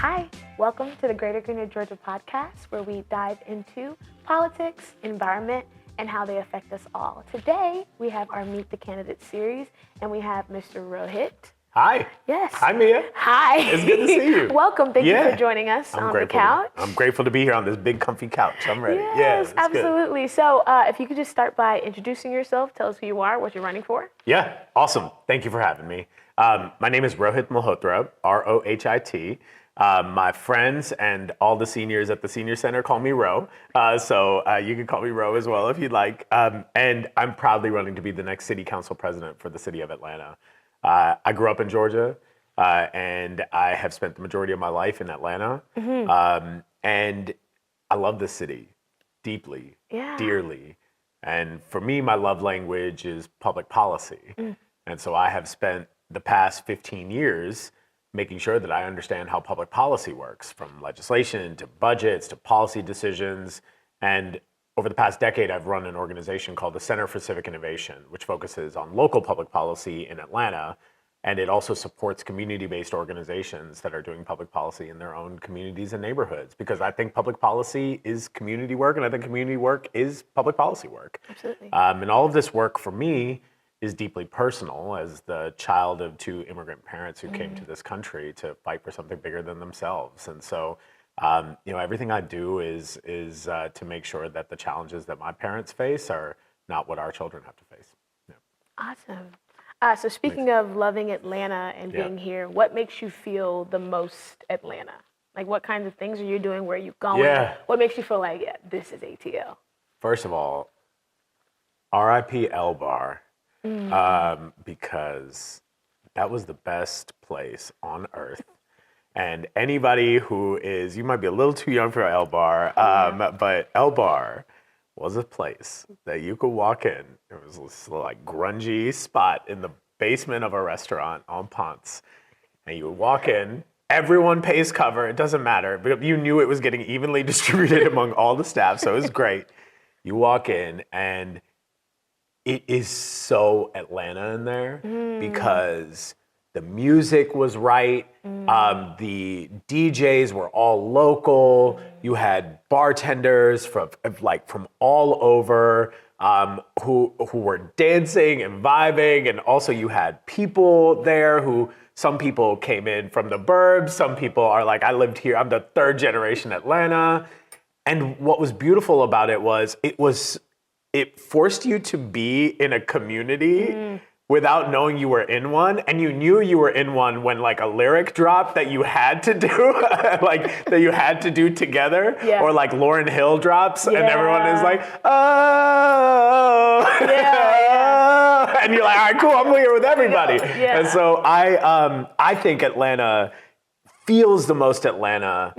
Hi, welcome to the Greater Greener Georgia podcast, where we dive into politics, environment, and how they affect us all. Today, we have our Meet the Candidates series, and we have Mr. Rohit. Hi. Yes. Hi, Mia. Hi. It's good to see you. Welcome. Thank you for joining us on the couch. I'm grateful to be here on this big, comfy couch. I'm ready. Yes, absolutely. Good. So if you could just start by introducing yourself, tell us who you are, what you're running for. Yeah, awesome. Thank you for having me. My name is Rohit Malhotra, R-O-H-I-T. My friends and all the seniors at the Senior Center call me Ro, so you can call me Ro as well if you'd like. And I'm proudly running to be the next city council president for the city of Atlanta. I grew up in Georgia, and I have spent the majority of my life in Atlanta. Mm-hmm. And I love this city deeply, dearly. And for me, my love language is public policy. Mm. And so I have spent the past 15 years making sure that I understand how public policy works, from legislation to budgets to policy decisions. And over the past decade, I've run an organization called the Center for Civic Innovation, which focuses on local public policy in Atlanta. And it also supports community-based organizations that are doing public policy in their own communities and neighborhoods. Because I think public policy is community work, and I think community work is public policy work. Absolutely. And all of this work for me is deeply personal as the child of two immigrant parents who came to this country to fight for something bigger than themselves. And so, everything I do is to make sure that the challenges that my parents face are not what our children have to face. Yeah. Awesome. So speaking of loving Atlanta and being here, what makes you feel the most Atlanta? Like, what kinds of things are you doing? Where are you going? Yeah. What makes you feel like, this is ATL? First of all, RIP L Bar, because that was the best place on earth. And anybody who is, you might be a little too young for L Bar, but L Bar was a place that you could walk in. It was this like grungy spot in the basement of a restaurant on Ponce. And you would walk in, everyone pays cover, it doesn't matter. But you knew it was getting evenly distributed among all the staff, so it was great. You walk in and it is so Atlanta in there because the music was right. The DJs were all local. You had bartenders from all over who were dancing and vibing, and also you had people there who, some people came in from the burbs. Some people are like, I lived here. I'm the third generation Atlanta. And what was beautiful about it was it forced you to be in a community without knowing you were in one, and you knew you were in one when like a lyric dropped that you had to do, that you had to do together, or like Lauryn Hill drops, and everyone is like, oh, and you're like, all right, cool, I'm here with everybody. And so I think Atlanta feels the most Atlanta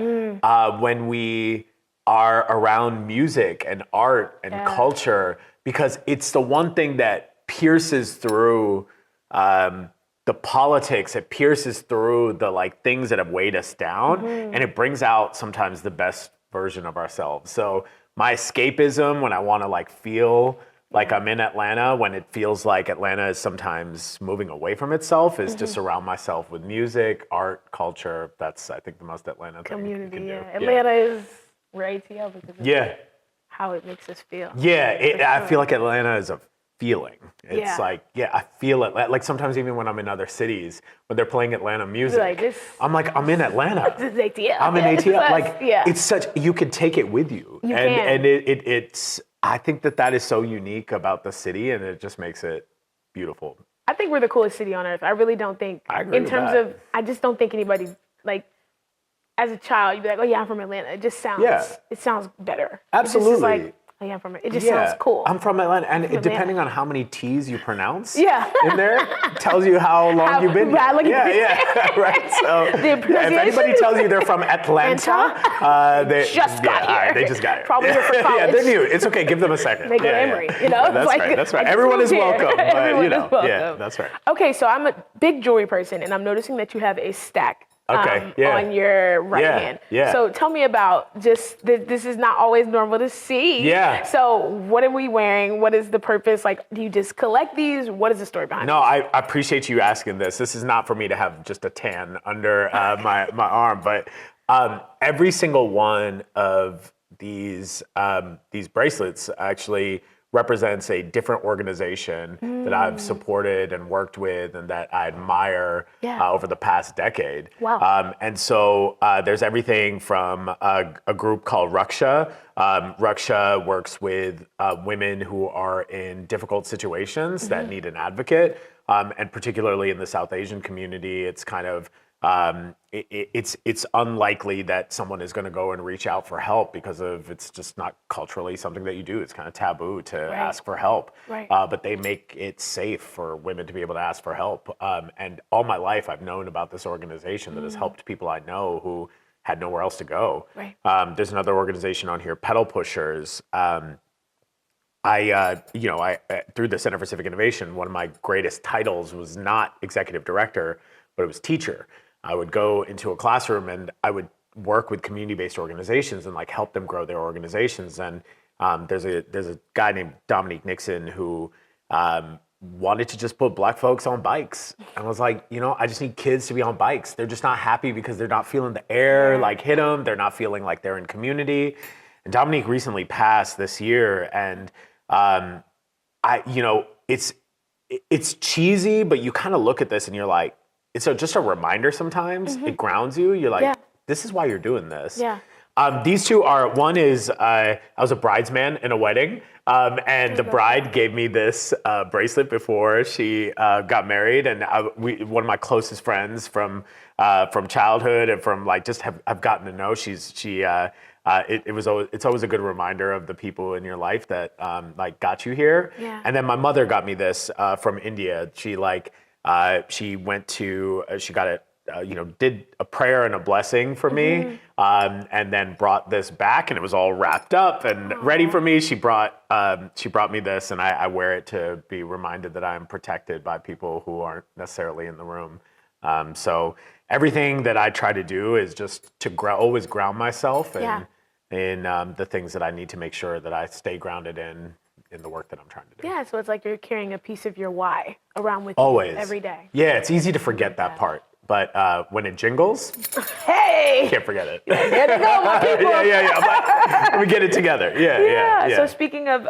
when we are around music and art and culture, because it's the one thing that pierces through the politics. It pierces through the like things that have weighed us down, and it brings out sometimes the best version of ourselves. So my escapism when I want to like feel like I'm in Atlanta, when it feels like Atlanta is sometimes moving away from itself, is to surround myself with music, art, culture. That's, I think, the most Atlanta community, thing you can do. Atlanta is where ATL, because it's how it makes us feel. I feel like Atlanta is a feeling. It's like, I feel it. Like sometimes even when I'm in other cities, when they're playing Atlanta music, I'm like, I'm in Atlanta. This is ATL. I'm in ATL. Like, it's such, you can take it with you. And it's, I think that is so unique about the city, and it just makes it beautiful. I think we're the coolest city on earth. I really don't think, I just don't think anybody, like, as a child, you'd be like, oh yeah, I'm from Atlanta. It just sounds, it sounds better. Absolutely. It's just like, oh yeah, I'm from it. It just sounds cool. I'm from Atlanta, and depending on how many T's you pronounce in there, tells you how long you've been here. Right. So if anybody tells you they're from Atlanta, they just got here. They just got here. Probably here for college. They're new. It's okay. Give them a second. They go to Emory. You know, that's right. Everyone is welcome. Everyone is welcome. Yeah, that's right. Okay, so I'm a big jewelry person, and I'm noticing that you have a stack on your right hand. So tell me about just, this is not always normal to see. So what are we wearing? What is the purpose? Like, do you just collect these? What is the story behind it? No, I appreciate you asking this. This is not for me to have just a tan under my arm, but Every single one of these bracelets actually represents a different organization that I've supported and worked with and that I admire over the past decade. Wow. And so there's everything from a group called Raksha. Raksha works with women who are in difficult situations that need an advocate. And particularly in the South Asian community, it's kind of it's unlikely that someone is going to go and reach out for help because of it's just not culturally something that you do. It's kind of taboo to ask for help. Right. But they make it safe for women to be able to ask for help. And all my life, I've known about this organization that has helped people I know who had nowhere else to go. Right. There's another organization on here, Pedal Pushers. Through the Center for Civic Innovation, one of my greatest titles was not executive director, but it was teacher. I would go into a classroom and I would work with community-based organizations and like help them grow their organizations. And there's a guy named Dominique Nixon who wanted to just put Black folks on bikes. And was like, I just need kids to be on bikes. They're just not happy because they're not feeling the air like hit them. They're not feeling like they're in community. And Dominique recently passed this year, and it's cheesy, but you kind of look at this and you're like, it's just a reminder sometimes. It grounds you. You're like, this is why you're doing this. Yeah. These two are, one is, I was a bridesman in a wedding, and the bride gave me this bracelet before she got married, and one of my closest friends from childhood and from like just have gotten to know. It's always a good reminder of the people in your life that like got you here. Yeah. And then my mother got me this from India. She did a prayer and a blessing for me, and then brought this back, and it was all wrapped up and ready for me. She brought me this, and I wear it to be reminded that I'm protected by people who aren't necessarily in the room. So everything that I try to do is just to always ground myself in the things that I need to make sure that I stay grounded in the work that I'm trying to do. Yeah, so it's like you're carrying a piece of your why around with Always. you every day. Yeah, it's easy to forget that part. But when it jingles, hey, can't forget it. Here to go, my people. yeah. I'm like, let me get it together. Yeah. So speaking of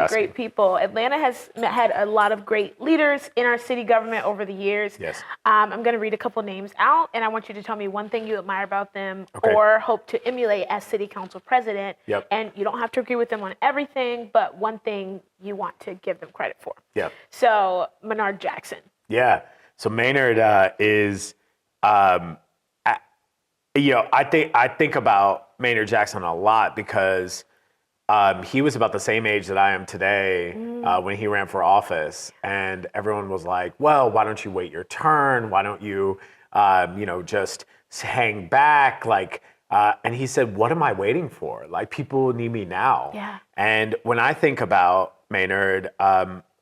great people, Atlanta has had a lot of great leaders in our city government over the years. Yes. I'm going to read a couple names out, and I want you to tell me one thing you admire about them or hope to emulate as city council president. Yep. And you don't have to agree with them on everything, but one thing you want to give them credit for. Yep. So Maynard Jackson. Yeah. So Maynard is... I think about Maynard Jackson a lot because he was about the same age that I am today when he ran for office, and everyone was like, "Well, why don't you wait your turn? Why don't you, just hang back?" And he said, "What am I waiting for? Like, people need me now." Yeah. And when I think about Maynard,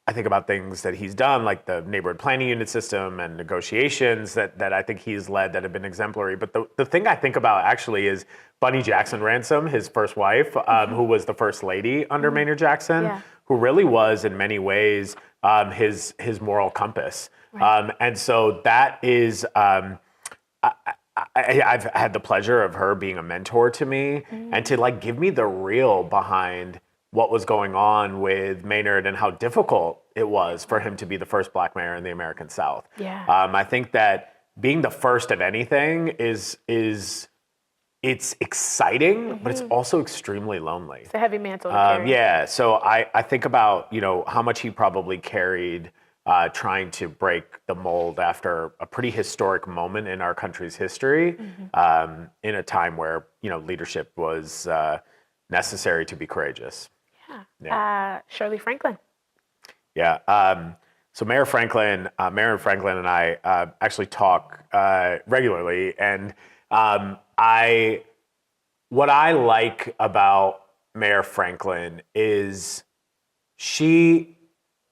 I think about things that he's done, like the neighborhood planning unit system and negotiations that I think he's led that have been exemplary. But the thing I think about actually is Bunny Jackson Ransom, his first wife, who was the first lady under Maynard Jackson, who really was in many ways his moral compass. Right. And so that is, I've had the pleasure of her being a mentor to me and to give me the real behind what was going on with Maynard and how difficult it was for him to be the first Black mayor in the American South. Yeah. I think that being the first of anything it's exciting, but it's also extremely lonely. It's a heavy mantle to carry. Yeah. So I think about, how much he probably carried trying to break the mold after a pretty historic moment in our country's history, in a time where, leadership was necessary to be courageous. Yeah. Shirley Franklin. Yeah. So Mayor Franklin and I actually talk regularly, and what I like about Mayor Franklin is she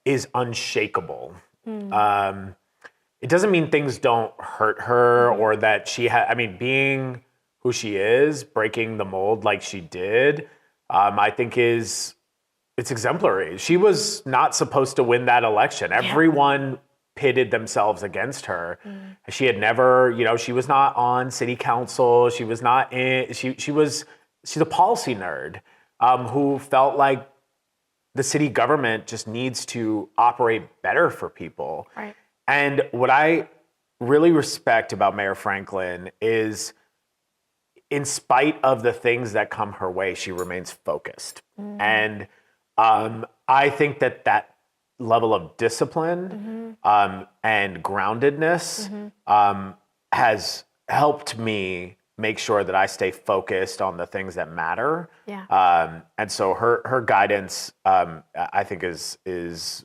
is unshakable. It doesn't mean things don't hurt her or that she being who she is, breaking the mold like she did, I think it's exemplary. She was not supposed to win that election. Everyone pitted themselves against her. She had never, she was not on city council. She was not in, she's a policy nerd who felt like the city government just needs to operate better for people. Right. And what I really respect about Mayor Franklin is, in spite of the things that come her way, she remains focused. And I think that level of discipline and groundedness has helped me make sure that I stay focused on the things that matter. Yeah. And so her guidance, I think, is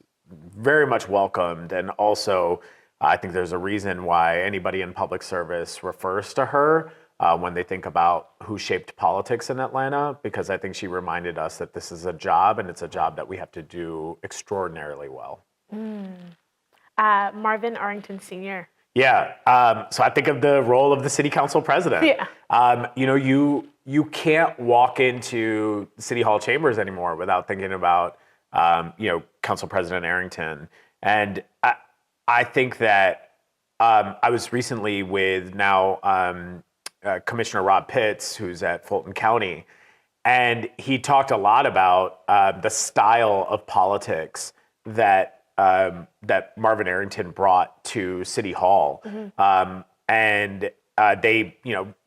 very much welcomed. And also, I think there's a reason why anybody in public service refers to her when they think about who shaped politics in Atlanta, because I think she reminded us that this is a job, and it's a job that we have to do extraordinarily well. Marvin Arrington Sr. Yeah. So I think of the role of the city council president. Yeah. You can't walk into City Hall chambers anymore without thinking about, Council President Arrington. And I think that I was recently with now Commissioner Rob Pitts, who's at Fulton County, and he talked a lot about the style of politics that Marvin Arrington brought to City Hall. And they,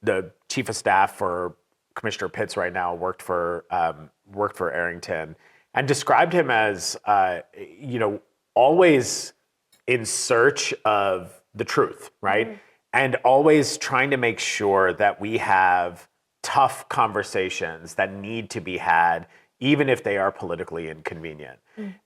the chief of staff for Commissioner Pitts right now worked for Arrington, and described him as, always in search of the truth, right? And always trying to make sure that we have tough conversations that need to be had, even if they are politically inconvenient.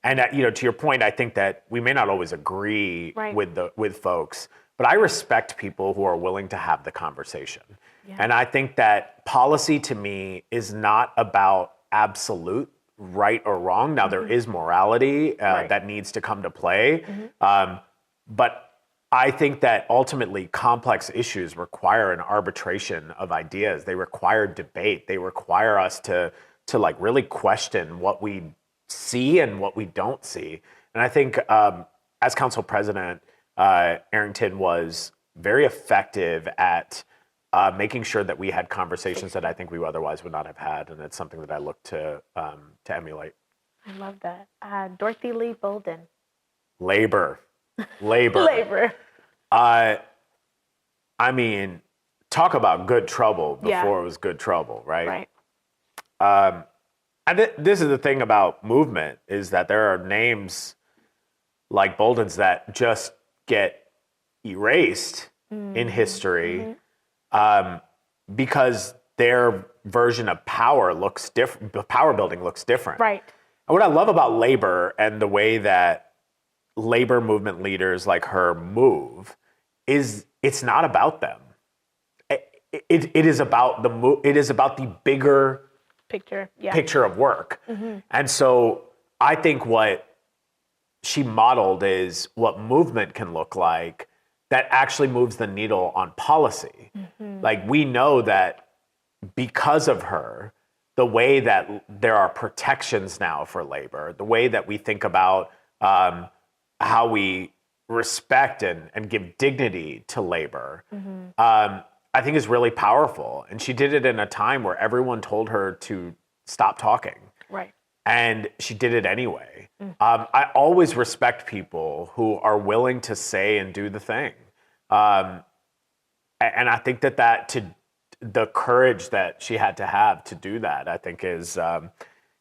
And to your point, I think that we may not always agree with folks, but I respect people who are willing to have the conversation. Yeah. And I think that policy to me is not about absolute right or wrong. Now, there is morality that needs to come to play, but I think that ultimately complex issues require an arbitration of ideas. They require debate. They require us to like really question what we see and what we don't see. And I think as council president, Arrington was very effective at making sure that we had conversations that I think we otherwise would not have had. And it's something that I look to emulate. I love that. Dorothy Lee Bolden. Labor. I mean, talk about good trouble before it was good trouble, right? Right. And this is the thing about movement, is that there are names like Bolden's that just get erased in history because their version of power looks different. The power building looks different. Right. And what I love about labor and the way that labor movement leaders like her move is it's not about them. It is about the bigger picture of work. And so I think what she modeled is what movement can look like that actually moves the needle on policy. Like, we know that because of her, the way that there are protections now for labor, the way that we think about how we respect and give dignity to labor, I think is really powerful. And she did it in a time where everyone told her to stop talking. Right. And she did it anyway. I always respect people who are willing to say and do the thing. And I think that the courage that she had to have to do that, I think is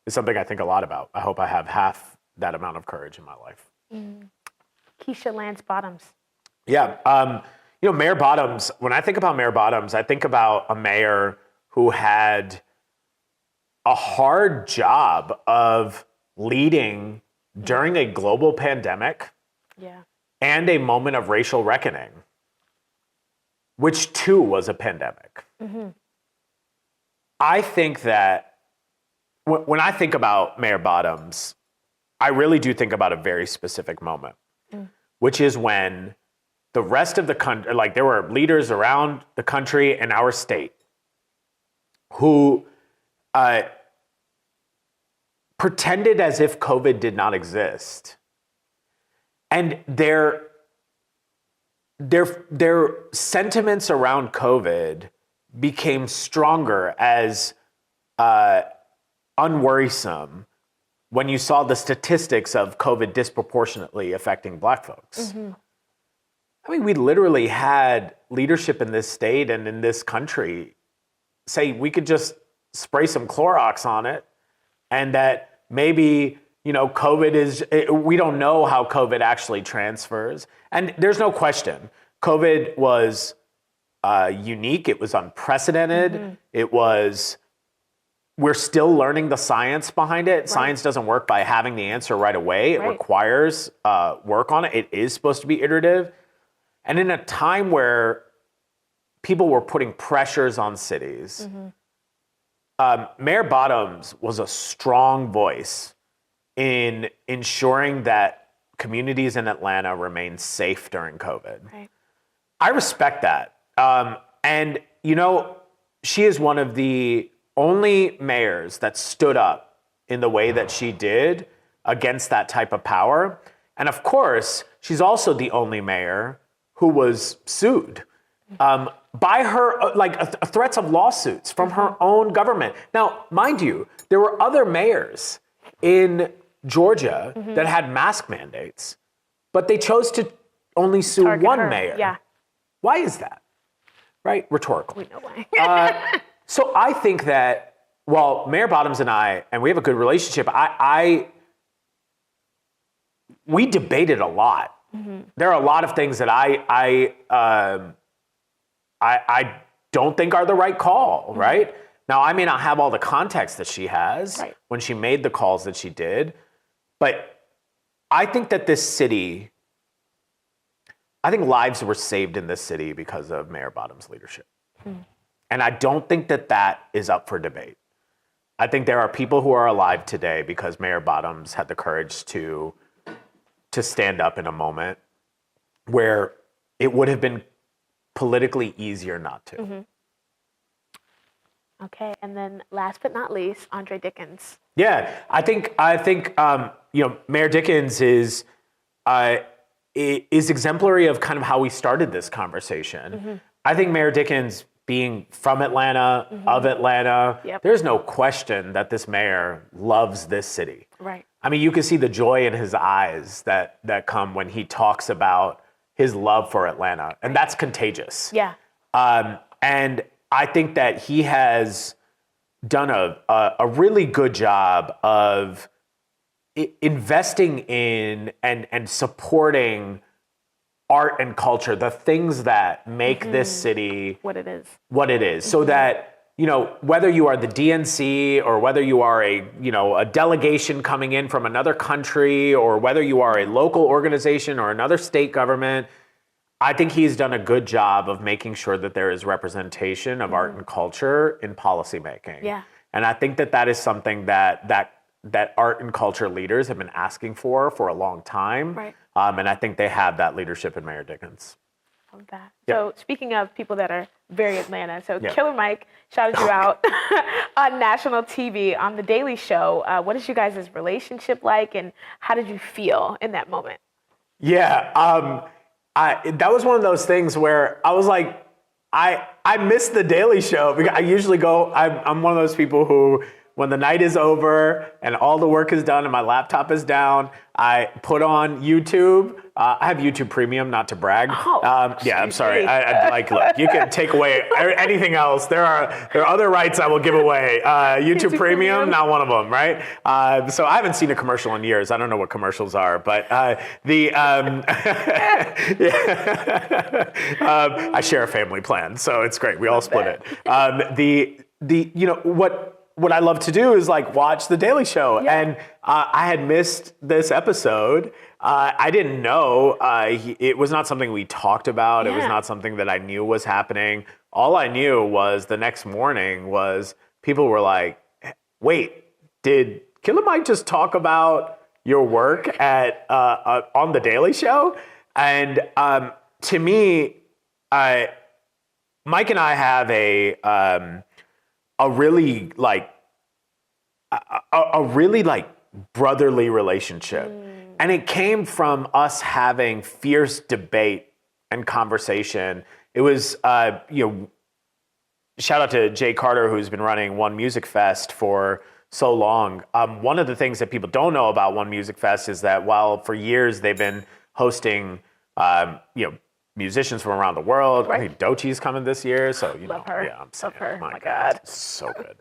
something I think a lot about. I hope I have half that amount of courage in my life. Keisha Lance Bottoms. Yeah. Mayor Bottoms, when I think about Mayor Bottoms, I think about a mayor who had a hard job of leading during a global pandemic and a moment of racial reckoning, which too was a pandemic. I think that when I think about Mayor Bottoms, I really do think about a very specific moment, which is when the rest of the country, like, there were leaders around the country and our state who pretended as if COVID did not exist. And their their sentiments around COVID became stronger as unworrisome when you saw the statistics of COVID disproportionately affecting Black folks. I mean, we literally had leadership in this state and in this country say we could just spray some Clorox on it, and that maybe, COVID we don't know how COVID actually transfers. And there's no question, COVID was unique. It was unprecedented. We're still learning the science behind it. Right. Science doesn't work by having the answer right away. It requires work on it. It is supposed to be iterative. And in a time where people were putting pressures on cities, Mayor Bottoms was a strong voice in ensuring that communities in Atlanta remained safe during COVID. Right. I respect that. And, she is one of the only mayors that stood up in the way that she did against that type of power. And of course, she's also the only mayor who was sued by her, threats of lawsuits from her own government. Now, mind you, there were other mayors in Georgia that had mask mandates, but they chose to only sue one mayor. Yeah. Why is that? Right? Rhetorical. We know why. So I think that while Mayor Bottoms and we have a good relationship, we debated a lot. There are a lot of things that I don't think are the right call, right? Now, I may not have all the context that she has when she made the calls that she did, but I think that I think lives were saved in this city because of Mayor Bottoms' leadership. And I don't think that is up for debate. I think there are people who are alive today because Mayor Bottoms had the courage to stand up in a moment where it would have been politically easier not to. Okay, and then last but not least, Andre Dickens. Yeah, I think Mayor Dickens is exemplary of kind of how we started this conversation. I think Mayor Dickens, being from Atlanta, of Atlanta, there's no question that this mayor loves this city. Right. I mean, you can see the joy in his eyes that come when he talks about his love for Atlanta, and that's contagious. Yeah. And I think that he has done a really good job of investing in and supporting art and culture, the things that make this city what it is. So that, whether you are the DNC or whether you are a delegation coming in from another country or whether you are a local organization or another state government, I think he's done a good job of making sure that there is representation of art and culture in policymaking. Yeah. And I think that is something that art and culture leaders have been asking for a long time. Right. And I think they have that leadership in Mayor Dickens. Love that. Yep. So speaking of people that are very Atlanta, Killer Mike shouted you out on national TV on The Daily Show. What is you guys' relationship like, and how did you feel in that moment? Yeah, that was one of those things where I was like, I missed The Daily Show because I usually go, I'm one of those people who, when the night is over and all the work is done and my laptop is down, I put on YouTube. I have YouTube Premium, not to brag. I'm sorry. Look, you can take away anything else. There are other rights I will give away. YouTube Premium, not one of them, right? So I haven't seen a commercial in years. I don't know what commercials are, but I share a family plan, so it's great. We all split it. What I love to do is watch The Daily Show. Yeah. And I had missed this episode. I didn't know. It was not something we talked about. Yeah. It was not something that I knew was happening. All I knew was the next morning was people were like, wait, did Killer Mike just talk about your work at on The Daily Show? And to me, Mike and I have a really brotherly relationship. And it came from us having fierce debate and conversation. It was, shout out to Jay Carter, who's been running One Music Fest for so long. One of the things that people don't know about One Music Fest is that while for years they've been hosting, musicians from around the world. Right. I think Doechie's coming this year, so love her. Yeah, I'm saying, love her. My God, so good.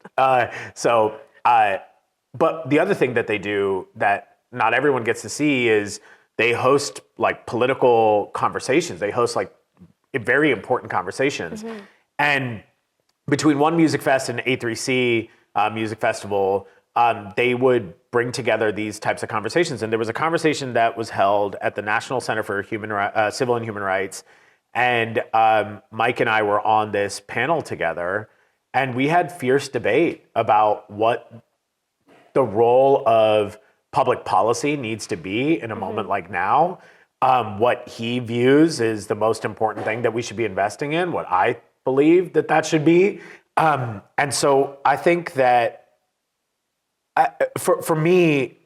But the other thing that they do that not everyone gets to see is they host like political conversations. They host like very important conversations, and between One Music Fest and A3C Music Festival, they would bring together these types of conversations. And there was a conversation that was held at the National Center for Civil and Human Rights. And Mike and I were on this panel together, and we had fierce debate about what the role of public policy needs to be in a moment like now. What he views is the most important thing that we should be investing in, what I believe that should be. And so I think that for me,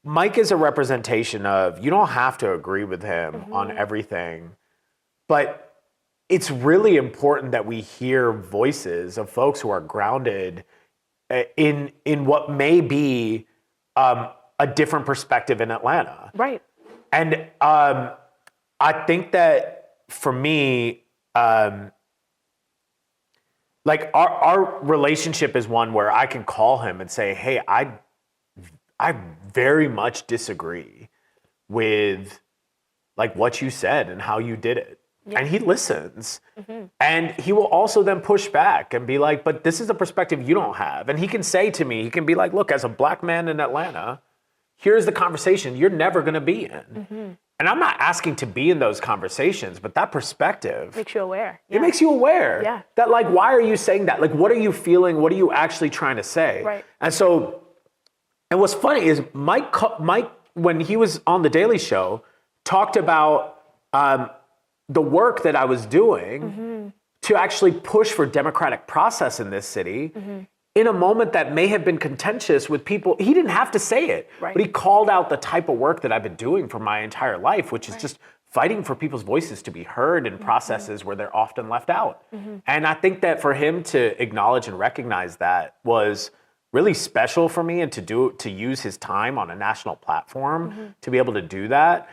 Mike is a representation of, you don't have to agree with him on everything, but it's really important that we hear voices of folks who are grounded in what may be a different perspective in Atlanta. Right. And I think that for me, like our relationship is one where I can call him and say, hey, I very much disagree with like what you said and how you did it. Yeah. And he listens. And he will also then push back and be like, but this is a perspective you don't have. And he can say to me, he can be like, look, as a black man in Atlanta, here's the conversation you're never going to be in. And I'm not asking to be in those conversations, but that perspective makes you aware. It makes you aware. Yeah. That like, why are you saying that? Like, what are you feeling? What are you actually trying to say? Right. And so, and what's funny is Mike, when he was on the Daily Show, talked about the work that I was doing to actually push for democratic process in this city. In a moment that may have been contentious with people. He didn't have to say it, but he called out the type of work that I've been doing for my entire life, which is just fighting for people's voices to be heard in processes where they're often left out. And I think that for him to acknowledge and recognize that was really special for me, and to use his time on a national platform to be able to do that.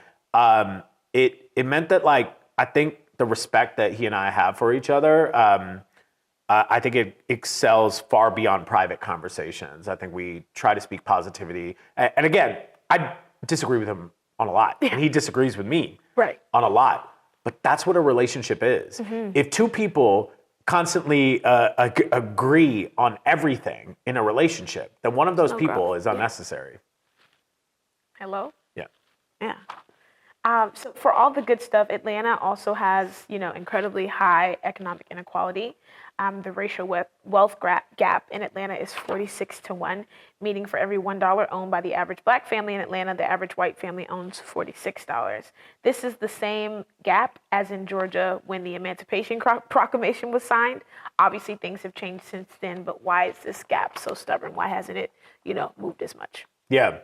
It meant that, like, I think the respect that he and I have for each other, I think it excels far beyond private conversations. I think we try to speak positivity. And again, I disagree with him on a lot, and he disagrees with me on a lot. But that's what a relationship is. If two people constantly agree on everything in a relationship, then one of those people is unnecessary. Hello? Yeah. Yeah. So for all the good stuff, Atlanta also has, incredibly high economic inequality. The racial wealth gap in Atlanta is 46-1, meaning for every $1 owned by the average black family in Atlanta, the average white family owns $46. This is the same gap as in Georgia when the Emancipation Proclamation was signed. Obviously, things have changed since then, but why is this gap so stubborn? Why hasn't it, moved as much? Yeah.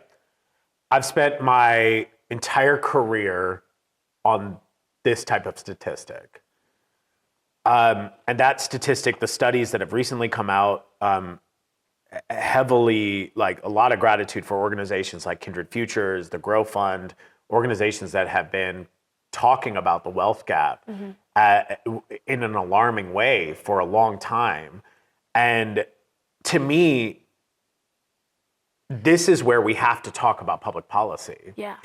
I've spent my entire career on this type of statistic. And that statistic, the studies that have recently come out, heavily, like, a lot of gratitude for organizations like Kindred Futures, the Grow Fund, organizations that have been talking about the wealth gap in an alarming way for a long time. And to me, this is where we have to talk about public policy. Yeah.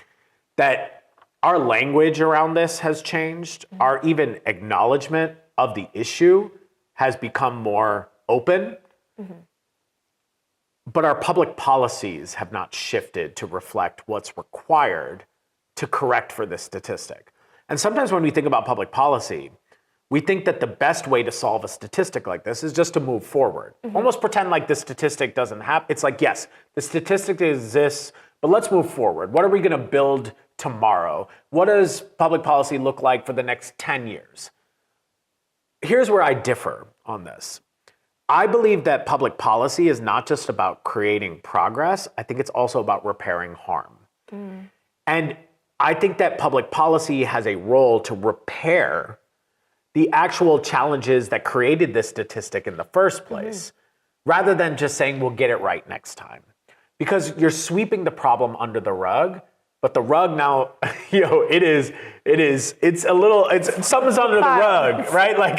That our language around this has changed. Our even acknowledgement of the issue has become more open. But our public policies have not shifted to reflect what's required to correct for this statistic. And sometimes when we think about public policy, we think that the best way to solve a statistic like this is just to move forward. Almost pretend like the statistic doesn't happen. It's like, yes, the statistic exists, but let's move forward. What are we going to build tomorrow? What does public policy look like for the next 10 years? Here's where I differ on this. I believe that public policy is not just about creating progress. I think it's also about repairing harm. And I think that public policy has a role to repair the actual challenges that created this statistic in the first place, rather than just saying we'll get it right next time. Because you're sweeping the problem under the rug, but the rug now, something's under the rug, right? Like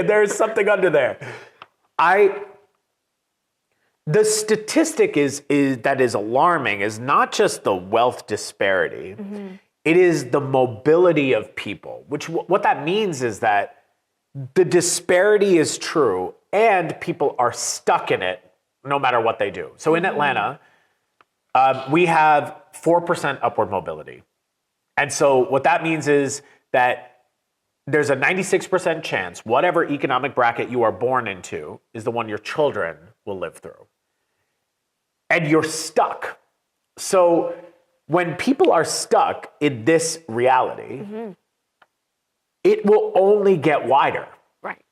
there's something under there. The statistic is that is alarming is not just the wealth disparity. It is the mobility of people, which what that means is that the disparity is true and people are stuck in it no matter what they do. So in Atlanta, we have 4% upward mobility. And so what that means is that there's a 96% chance whatever economic bracket you are born into is the one your children will live through. And you're stuck. So when people are stuck in this reality, it will only get wider. Right.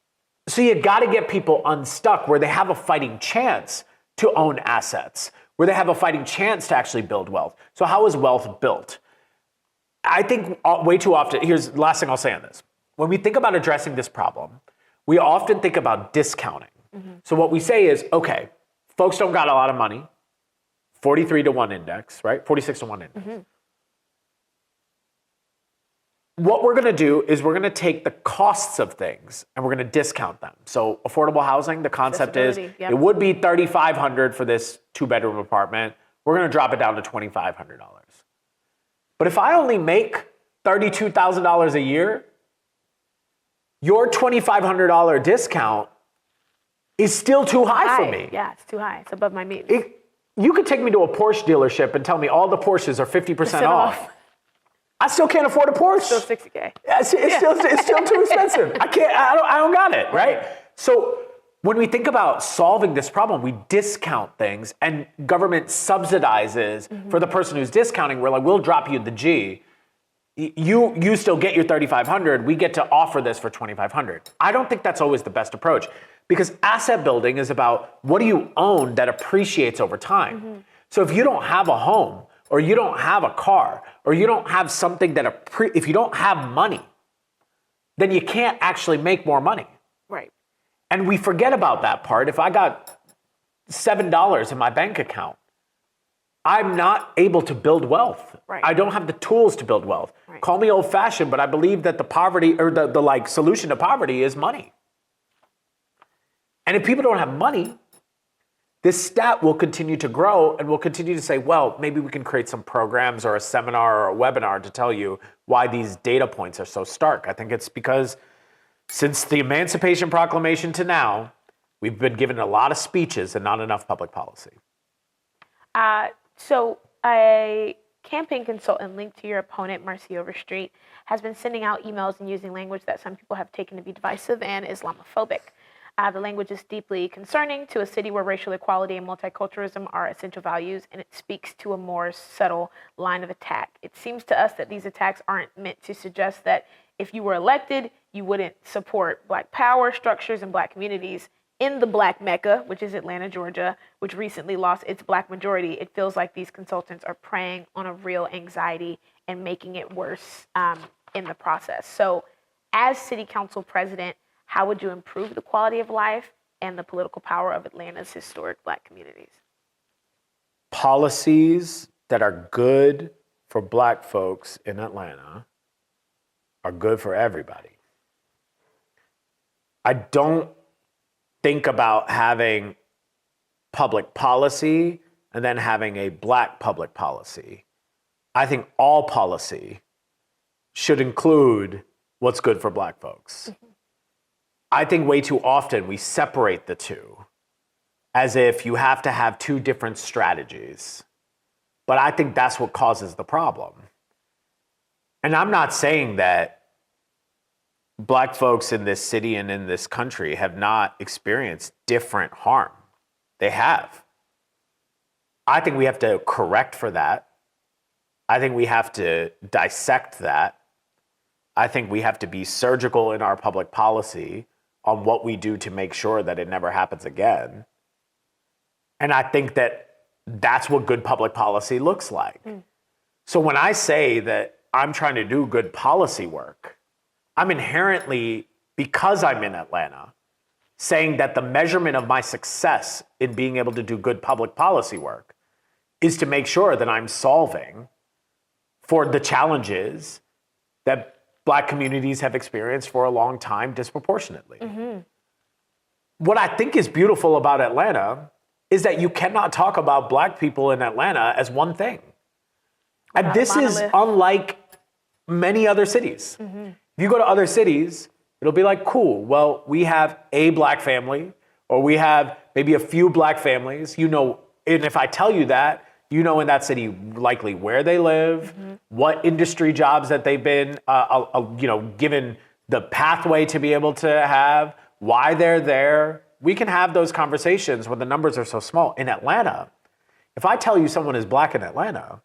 So you got to get people unstuck where they have a fighting chance to own assets, where they have a fighting chance to actually build wealth. So how is wealth built? I think way too often, here's the last thing I'll say on this. When we think about addressing this problem, we often think about discounting. So what we say is, okay, folks don't got a lot of money, 43-to-1 index, right? 46-to-1 index. What we're going to do is we're going to take the costs of things and we're going to discount them. So affordable housing, the concept is it would be $3,500 for this 2-bedroom apartment. We're going to drop it down to $2,500. But if I only make $32,000 a year, your $2,500 discount is still too high for me. Yeah, it's too high. It's above my means. You could take me to a Porsche dealership and tell me all the Porsches are 50% off. I still can't afford a Porsche. Still $60K. It's still too expensive. I don't got it, right? So when we think about solving this problem, we discount things and government subsidizes for the person who's discounting. We're like, we'll drop you the G. You still get your $3,500. We get to offer this for $2,500. I don't think that's always the best approach because asset building is about what do you own that appreciates over time. So if you don't have a home or you don't have a car or you don't have something that if you don't have money, then you can't actually make more money. Right. And we forget about that part. If I got $7 in my bank account, I'm not able to build wealth. Right. I don't have the tools to build wealth. Right. Call me old-fashioned, but I believe that the poverty or the solution to poverty is money. And if people don't have money, this stat will continue to grow and we'll continue to say, well, maybe we can create some programs or a seminar or a webinar to tell you why these data points are so stark. I think it's because since the Emancipation Proclamation to now, we've been given a lot of speeches and not enough public policy. So a campaign consultant linked to your opponent, Marcy Overstreet, has been sending out emails and using language that some people have taken to be divisive and Islamophobic. The language is deeply concerning to a city where racial equality and multiculturalism are essential values, and it speaks to a more subtle line of attack. It seems to us that these attacks aren't meant to suggest that if you were elected, you wouldn't support Black power structures and Black communities. In the Black Mecca, which is Atlanta, Georgia, which recently lost its Black majority, it feels like these consultants are preying on a real anxiety and making it worse in the process. So as city council president, how would you improve the quality of life and the political power of Atlanta's historic Black communities? Policies that are good for Black folks in Atlanta are good for everybody. I don't think about having public policy and then having a Black public policy. I think all policy should include what's good for Black folks. I think way too often we separate the two as if you have to have two different strategies. But I think that's what causes the problem. And I'm not saying that Black folks in this city and in this country have not experienced different harm. They have. I think we have to correct for that. I think we have to dissect that. I think we have to be surgical in our public policy on what we do to make sure that it never happens again. And I think that that's what good public policy looks like. So when I say that I'm trying to do good policy work, I'm inherently, because I'm in Atlanta, saying that the measurement of my success in being able to do good public policy work is to make sure that I'm solving for the challenges that Black communities have experienced for a long time disproportionately. Mm-hmm. What I think is beautiful about Atlanta is that you cannot talk about Black people in Atlanta as one thing. And this is unlike many other cities. Mm-hmm. If you go to other cities, it'll be like, cool, well, we have a Black family, or we have maybe a few Black families, you know, and if I tell you that, you know in that city likely where they live, mm-hmm. what industry jobs that they've been, given the pathway to be able to have, why they're there. We can have those conversations when the numbers are so small. In Atlanta, if I tell you someone is Black in Atlanta,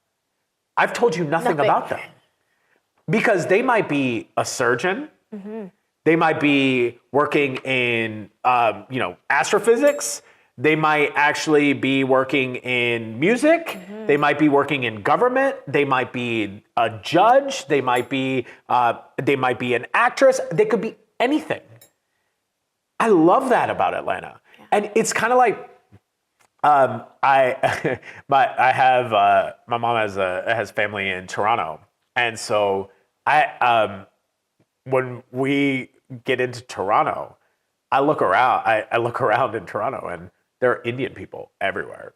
I've told you nothing about them. Because they might be a surgeon, mm-hmm. they might be working in, astrophysics. They might actually be working in music. Mm-hmm. They might be working in government. They might be a judge. They might be an actress. They could be anything. I love that about Atlanta, and it's kind of like my mom has family in Toronto, and so when we get into Toronto, I look around in Toronto, and there are Indian people everywhere.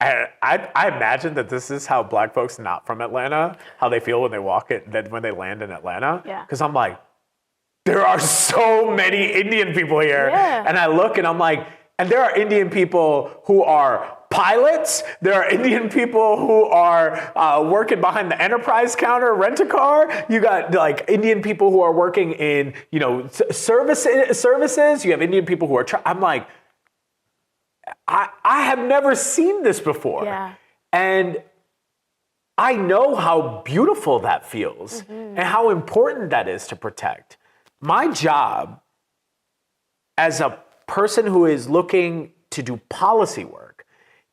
And I imagine that this is how Black folks not from Atlanta, how they feel when they when they land in Atlanta. Yeah. Because I'm like, there are so many Indian people here. Yeah. And I look and I'm like, and there are Indian people who are pilots. There are Indian people who are working behind the enterprise counter, rent a car. You got like Indian people who are working in, services. You have Indian people who are, I'm like, I have never seen this before. Yeah. And I know how beautiful that feels, mm-hmm. and how important that is to protect. My job as a person who is looking to do policy work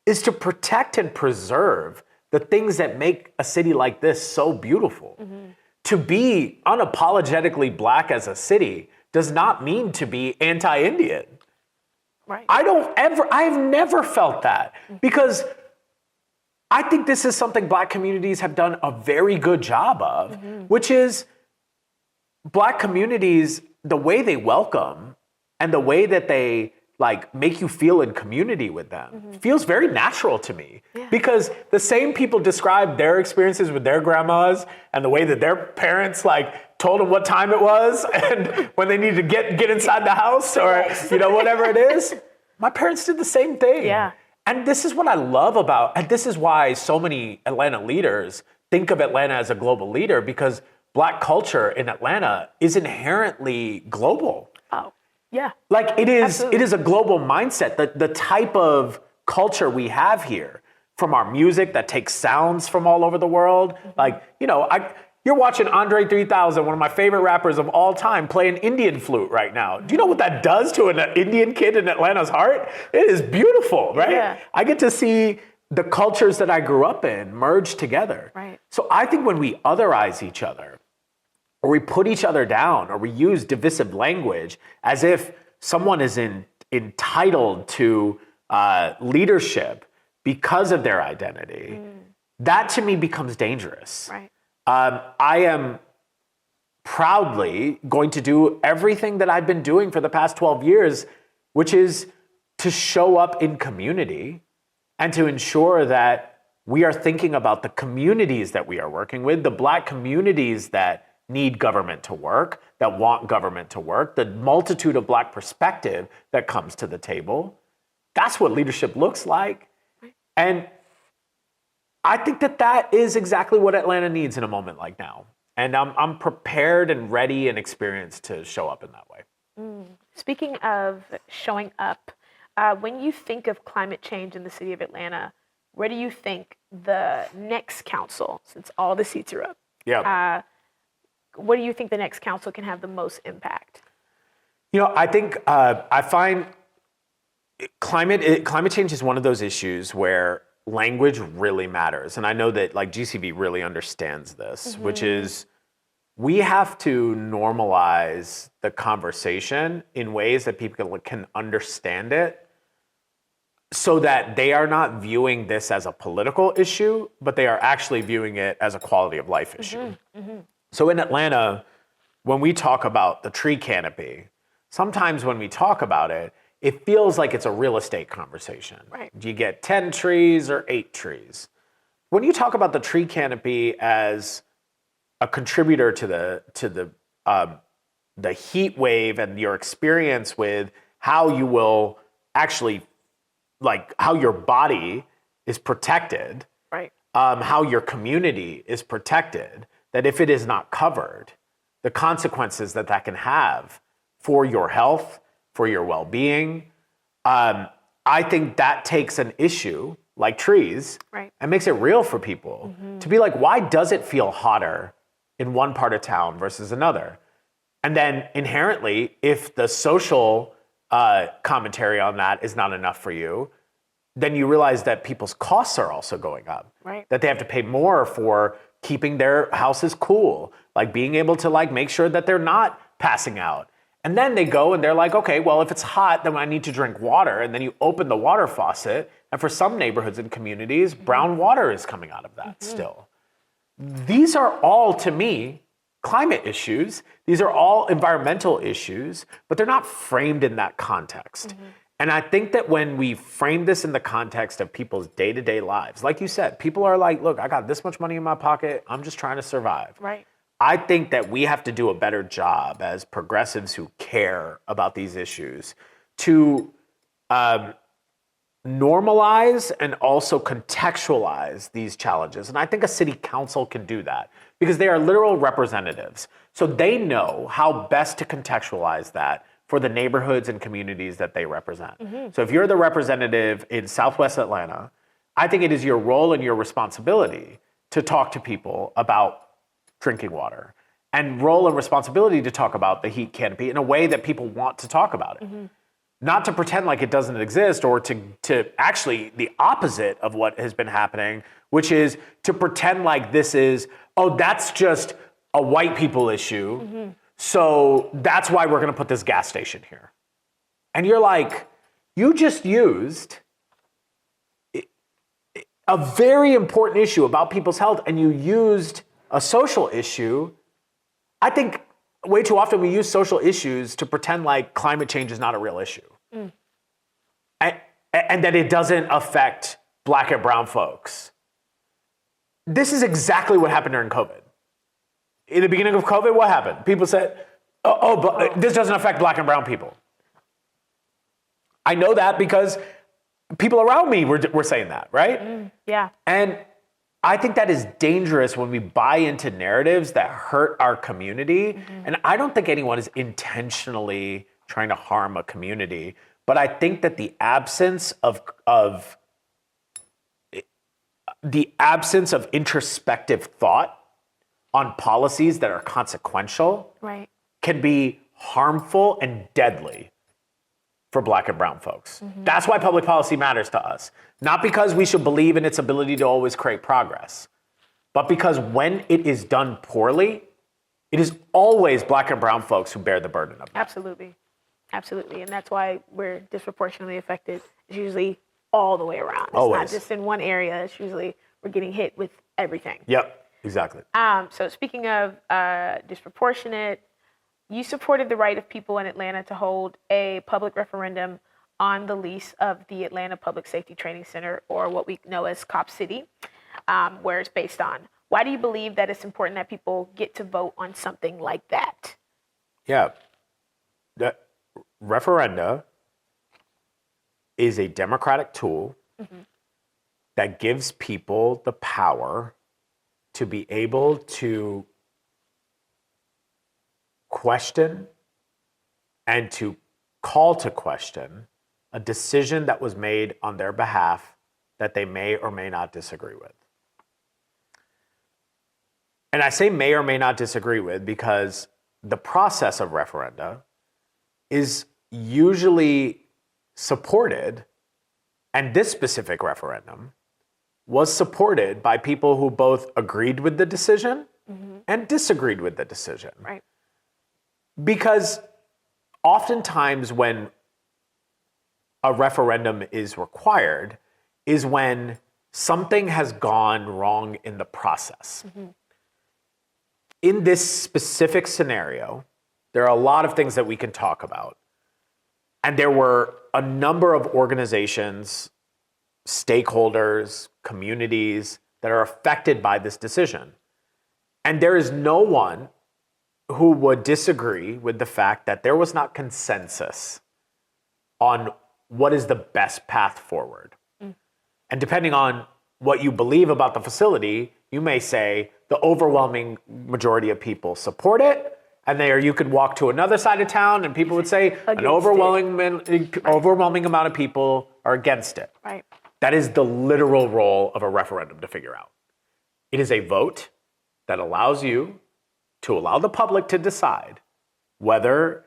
is to protect and preserve the things that make a city like this so beautiful. Mm-hmm. To be unapologetically Black as a city does not mean to be anti-Indian. Right. I've never felt that, because I think this is something Black communities have done a very good job of, mm-hmm. which is Black communities, the way they welcome and the way that they make you feel in community with them, mm-hmm. feels very natural to me. Yeah. Because the same people describe their experiences with their grandmas and the way that their parents told them what time it was and when they needed to get inside the house or whatever it is. My parents did the same thing. Yeah. And this is what I love about, and this is why so many Atlanta leaders think of Atlanta as a global leader, because Black culture in Atlanta is inherently global. Oh, yeah. It is a global mindset. The type of culture we have here, from our music that takes sounds from all over the world. Mm-hmm. You're watching Andre 3000, one of my favorite rappers of all time, play an Indian flute right now. Do you know what that does to an Indian kid in Atlanta's heart? It is beautiful, right? Yeah. I get to see the cultures that I grew up in merge together. Right. So I think when we otherize each other, or we put each other down, or we use divisive language as if someone is entitled to leadership because of their identity, that to me becomes dangerous. Right. I am proudly going to do everything that I've been doing for the past 12 years, which is to show up in community and to ensure that we are thinking about the communities that we are working with, the Black communities that need government to work, that want government to work, the multitude of Black perspective that comes to the table. That's what leadership looks like. And I think that is exactly what Atlanta needs in a moment like now. And I'm prepared and ready and experienced to show up in that way. Speaking of showing up, when you think of climate change in the city of Atlanta, where do you think the next council, since all the seats are up, where do you think the next council can have the most impact? I think I find climate change is one of those issues where language really matters. And I know that like GCV really understands this, which is we have to normalize the conversation in ways that people can understand it so that they are not viewing this as a political issue, but they are actually viewing it as a quality of life issue. So in Atlanta, when we talk about the tree canopy, sometimes when we talk about it, it feels like it's a real estate conversation. Right. Do you get 10 trees or 8 trees? When you talk about the tree canopy as a contributor to the heat wave and your experience with how you will actually, like how your body is protected, right? How your community is protected, that if it is not covered, the consequences that that can have for your health, for your well-being, I think that takes an issue like trees right. and makes it real for people to be like, why does it feel hotter in one part of town versus another? And then inherently, if the social commentary on that is not enough for you, then you realize that people's costs are also going up. Right. That they have to pay more for keeping their houses cool, like being able to like make sure that they're not passing out. And then they go and they're like, okay, well, if it's hot, then I need to drink water. And then you open the water faucet. And for some neighborhoods and communities, brown water is coming out of that still. These are all, to me, climate issues. These are all environmental issues, but they're not framed in that context. And I think that when we frame this in the context of people's day-to-day lives, like you said, people are like, look, I got this much money in my pocket. I'm just trying to survive. Right. I think that we have to do a better job as progressives who care about these issues to normalize and also contextualize these challenges. And I think a city council can do that because they are literal representatives. So they know how best to contextualize that for the neighborhoods and communities that they represent. So if you're the representative in Southwest Atlanta, I think it is your role and your responsibility to talk to people about drinking water and role and responsibility to talk about the heat canopy in a way that people want to talk about it. Not to pretend like it doesn't exist or to actually the opposite of what has been happening, which is to pretend like this is, oh, that's just a white people issue. So that's why we're going to put this gas station here. And you're like, you just used a very important issue about people's health and you used a social issue. I think way too often we use social issues to pretend like climate change is not a real issue. And that it doesn't affect Black and brown folks. This is exactly what happened during COVID. In the beginning of COVID, what happened? People said, but this doesn't affect Black and brown people. I know that because people around me were saying that, right? Yeah. And I think that is dangerous when we buy into narratives that hurt our community. And I don't think anyone is intentionally trying to harm a community, but I think that the absence of introspective thought on policies that are consequential right. can be harmful and deadly for Black and brown folks. That's why public policy matters to us. Not because we should believe in its ability to always create progress, but because when it is done poorly, it is always Black and brown folks who bear the burden of that. Absolutely. Absolutely. And that's why we're disproportionately affected. It's usually all the way around. It's always. Not just in one area. It's usually we're getting hit with everything. Yep, exactly. So speaking of disproportionate, you supported the right of people in Atlanta to hold a public referendum on the lease of the Atlanta Public Safety Training Center, or what we know as Cop City, where it's based on. Why do you believe that it's important that people get to vote on something like that? Yeah. The referenda is a democratic tool that gives people the power to be able to question and to call to question a decision that was made on their behalf that they may or may not disagree with. And I say may or may not disagree with because the process of referenda is usually supported, and this specific referendum was supported by people who both agreed with the decision and disagreed with the decision. Right. Because oftentimes when a referendum is required is when something has gone wrong in the process. In this specific scenario, there are a lot of things that we can talk about. And there were a number of organizations, stakeholders, communities that are affected by this decision. And there is no one who would disagree with the fact that there was not consensus on what is the best path forward. And depending on what you believe about the facility, you may say the overwhelming majority of people support it, and there you could walk to another side of town and people would say an overwhelming amount of people are against it. Right. That is the literal role of a referendum to figure out. It is a vote that allows you to allow the public to decide whether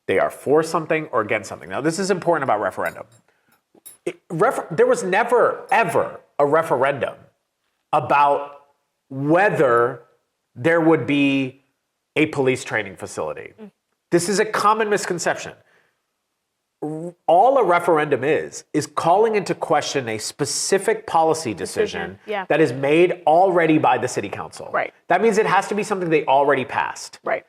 they are for something or against something. Now, this is important about referendum. There was never, ever a referendum about whether there would be a police training facility. This is a common misconception. All a referendum is calling into question a specific policy decision that is made already by the city council. Right. That means it has to be something they already passed. Right.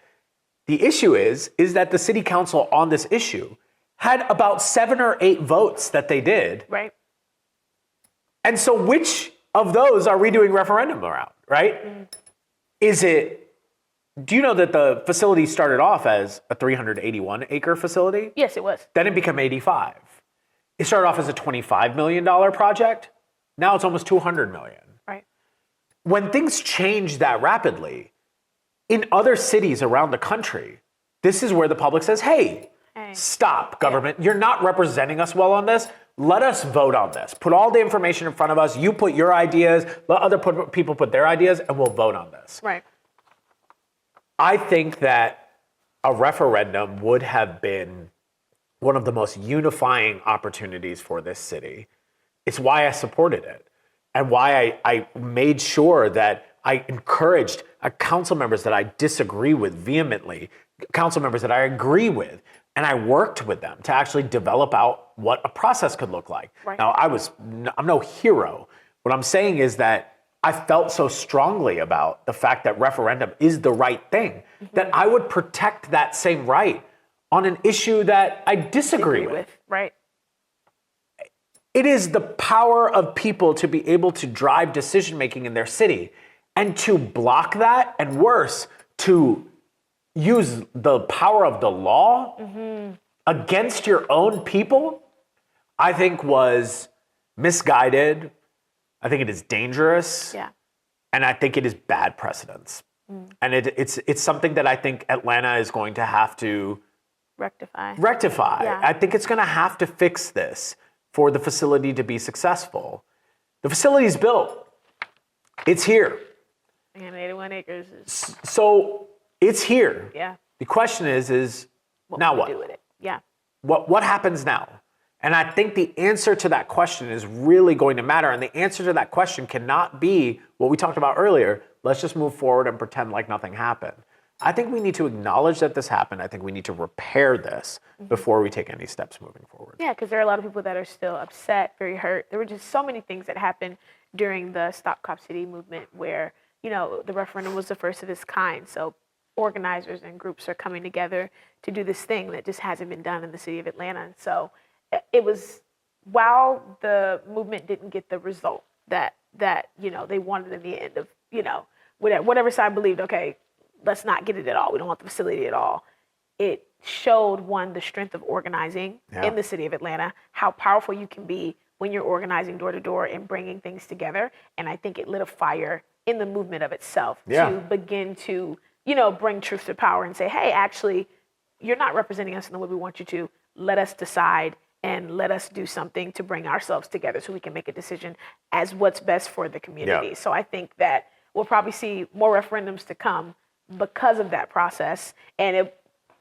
The issue is that the city council on this issue had about 7 or 8 votes that they did. Right. And so which of those are we doing referendum around, right? Do you know that the facility started off as a 381 acre facility? Yes, it was. Then it became 85. It started off as a $25 million project. Now it's almost $200 million. Right. When things change that rapidly, in other cities around the country, this is where the public says, hey, stop, government. You're not representing us well on this. Let us vote on this. Put all the information in front of us. You put your ideas. Let other people put their ideas, and we'll vote on this. Right. I think that a referendum would have been one of the most unifying opportunities for this city. It's why I supported it and why I made sure that I encouraged council members that I disagree with vehemently, council members that I agree with, and I worked with them to actually develop out what a process could look like. Right. Now, I'm no hero. What I'm saying is that I felt so strongly about the fact that referendum is the right thing that I would protect that same right on an issue that I disagree with. Right. It is the power of people to be able to drive decision making in their city, and to block that, and worse, to use the power of the law against your own people, I think was misguided. I think it is dangerous. Yeah. And I think it is bad precedence. And it's something that I think Atlanta is going to have to rectify. Yeah. I think it's going to have to fix this for the facility to be successful. The facility's built. It's here. And 81 acres is... So it's here. Yeah. The question is now what? Do with it? Yeah. What happens now? And I think the answer to that question is really going to matter. And the answer to that question cannot be what we talked about earlier. Let's just move forward and pretend like nothing happened. I think we need to acknowledge that this happened. I think we need to repair this before we take any steps moving forward. Yeah, because there are a lot of people that are still upset, very hurt. There were just so many things that happened during the Stop Cop City movement where, the referendum was the first of its kind. So organizers and groups are coming together to do this thing that just hasn't been done in the city of Atlanta. And so it was, while the movement didn't get the result that they wanted in the end of, whatever side believed, okay, let's not get it at all. We don't want the facility at all. It showed, one, the strength of organizing in the city of Atlanta, how powerful you can be when you're organizing door to door and bringing things together. And I think it lit a fire in the movement of itself to begin to, bring truth to power and say, hey, actually, you're not representing us in the way we want you to. Let us decide and let us do something to bring ourselves together so we can make a decision as what's best for the community. Yeah. So I think that we'll probably see more referendums to come because of that process. And it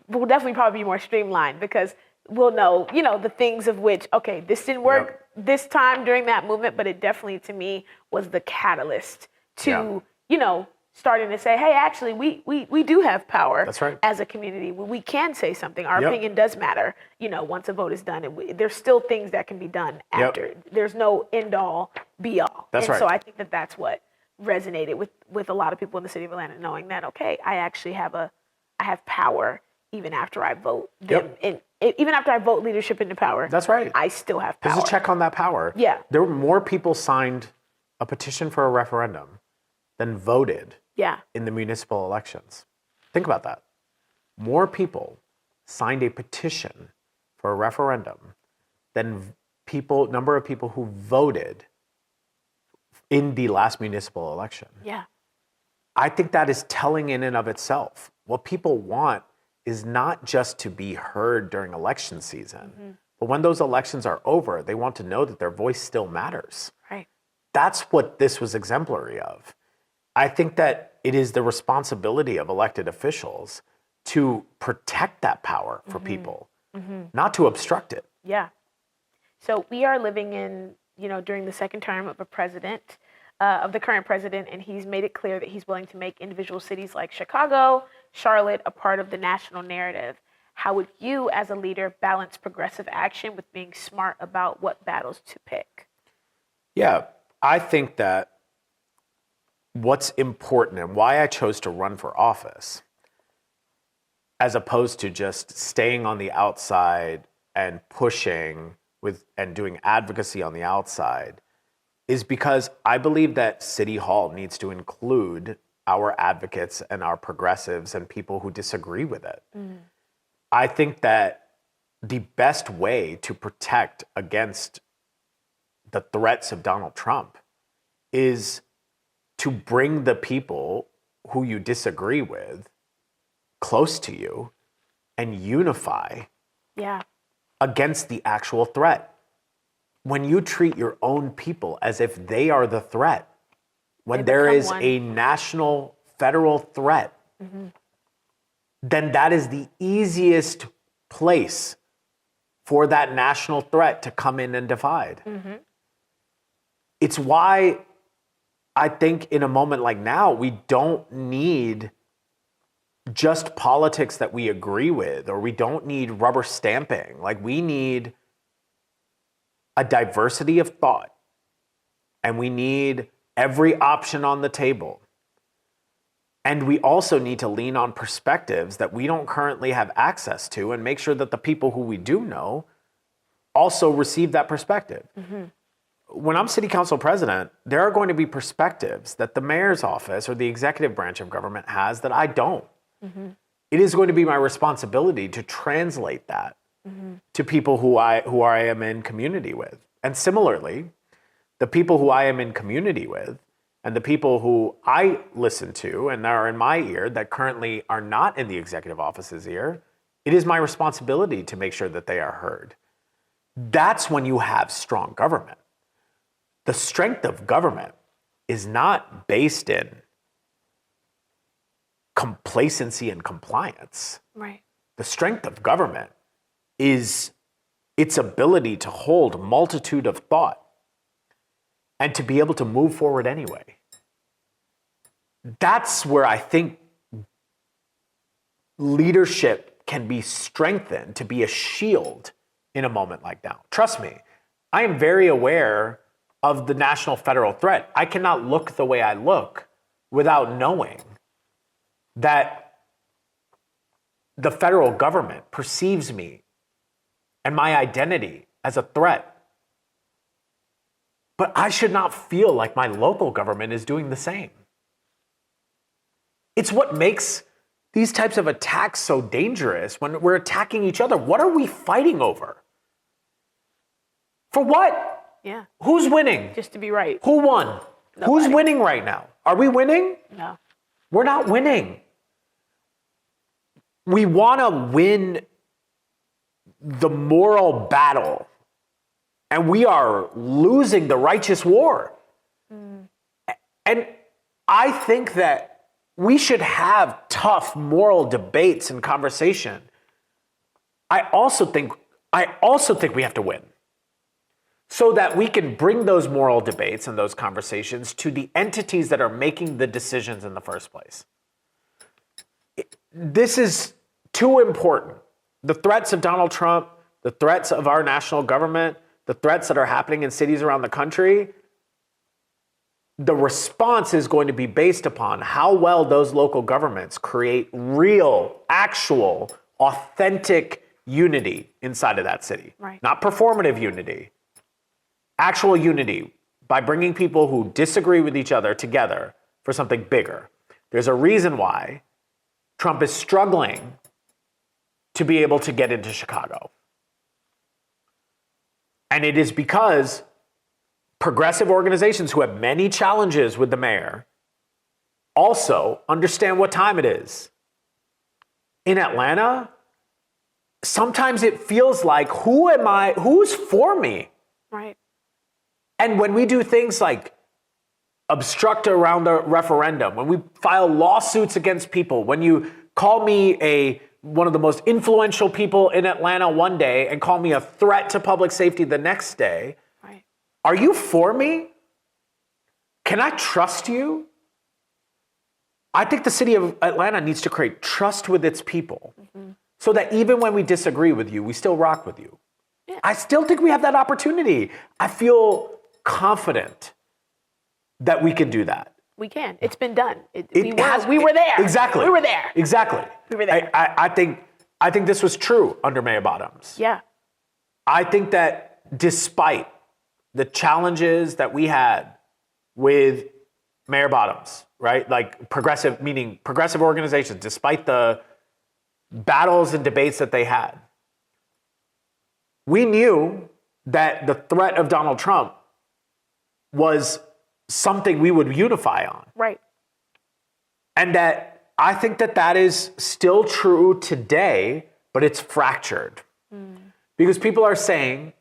will definitely probably be more streamlined because we'll know, the things of which, okay, this didn't work this time during that movement, but it definitely, to me, was the catalyst to, starting to say, hey, actually, we do have power. That's right. As a community. We can say something. Our opinion does matter, once a vote is done. And there's still things that can be done after. There's no end all, be all. That's right. So I think that's what resonated with a lot of people in the city of Atlanta, knowing that, okay, I actually I have power even after I vote them in. Even after I vote leadership into power. That's right. I still have power. There's a check on that power. Yeah. There were more people signed a petition for a referendum than voted in the municipal elections. Think about that. More people signed a petition for a referendum than number of people who voted in the last municipal election. Yeah. I think that is telling in and of itself. What people want is not just to be heard during election season, but when those elections are over, they want to know that their voice still matters. Right. That's what this was exemplary of. I think that it is the responsibility of elected officials to protect that power for people, not to obstruct it. Yeah. So we are living in, during the second term of of the current president, and he's made it clear that he's willing to make individual cities like Chicago, Charlotte, a part of the national narrative. How would you, as a leader, balance progressive action with being smart about what battles to pick? Yeah, I think that what's important and why I chose to run for office, as opposed to just staying on the outside and pushing and doing advocacy on the outside, is because I believe that City Hall needs to include our advocates and our progressives and people who disagree with it. I think that the best way to protect against the threats of Donald Trump is to bring the people who you disagree with close to you and unify against the actual threat. When you treat your own people as if they are the threat, when there is a national federal threat, then that is the easiest place for that national threat to come in and divide. It's why I think in a moment like now, we don't need just politics that we agree with, or we don't need rubber stamping. Like, we need a diversity of thought, and we need every option on the table. And we also need to lean on perspectives that we don't currently have access to, and make sure that the people who we do know also receive that perspective. When I'm city council president, there are going to be perspectives that the mayor's office or the executive branch of government has that I don't. It is going to be my responsibility to translate that to people who I am in community with. And similarly, the people who I am in community with and the people who I listen to and are in my ear that currently are not in the executive office's ear, it is my responsibility to make sure that they are heard. That's when you have strong government. The strength of government is not based in complacency and compliance. Right. The strength of government is its ability to hold a multitude of thought and to be able to move forward anyway. That's where I think leadership can be strengthened to be a shield in a moment like now. Trust me, I am very aware of the national federal threat. I cannot look the way I look without knowing that the federal government perceives me and my identity as a threat. But I should not feel like my local government is doing the same. It's what makes these types of attacks so dangerous when we're attacking each other. What are we fighting over? For what? Yeah. Who's winning? Just to be right. Who won? Nobody. Who's winning right now? Are we winning? No. We're not winning. We want to win the moral battle, and we are losing the righteous war. And I think that we should have tough moral debates and conversation. I also think we have to win. so that we can bring those moral debates and those conversations to the entities that are making the decisions in the first place. This is too important. The threats of Donald Trump, the threats of our national government, the threats that are happening in cities around the country, the response is going to be based upon how well those local governments create real, actual, authentic unity inside of that city. Right. Not performative unity. Actual unity by bringing people who disagree with each other together for something bigger. There's a reason why Trump is struggling to be able to get into Chicago. And it is because progressive organizations who have many challenges with the mayor also understand what time it is. In Atlanta, sometimes it feels like, who's for me? Right. And when we do things like obstruct around a referendum, when we file lawsuits against people, when you call me one of the most influential people in Atlanta one day and call me a threat to public safety the next day, right. Are you for me? Can I trust you? I think the city of Atlanta needs to create trust with its people so that even when we disagree with you, we still rock with you. Yeah. I still think we have that opportunity. I feel confident that we can do that. We can. It's been done. We were there. Exactly. We were there. Exactly. We were there. I think this was true under Mayor Bottoms. Yeah. I think that despite the challenges that we had with Mayor Bottoms, right? Like progressive organizations, despite the battles and debates that they had, we knew that the threat of Donald Trump was something we would unify on. Right. And that I think that is still true today, but it's fractured. Because people are saying,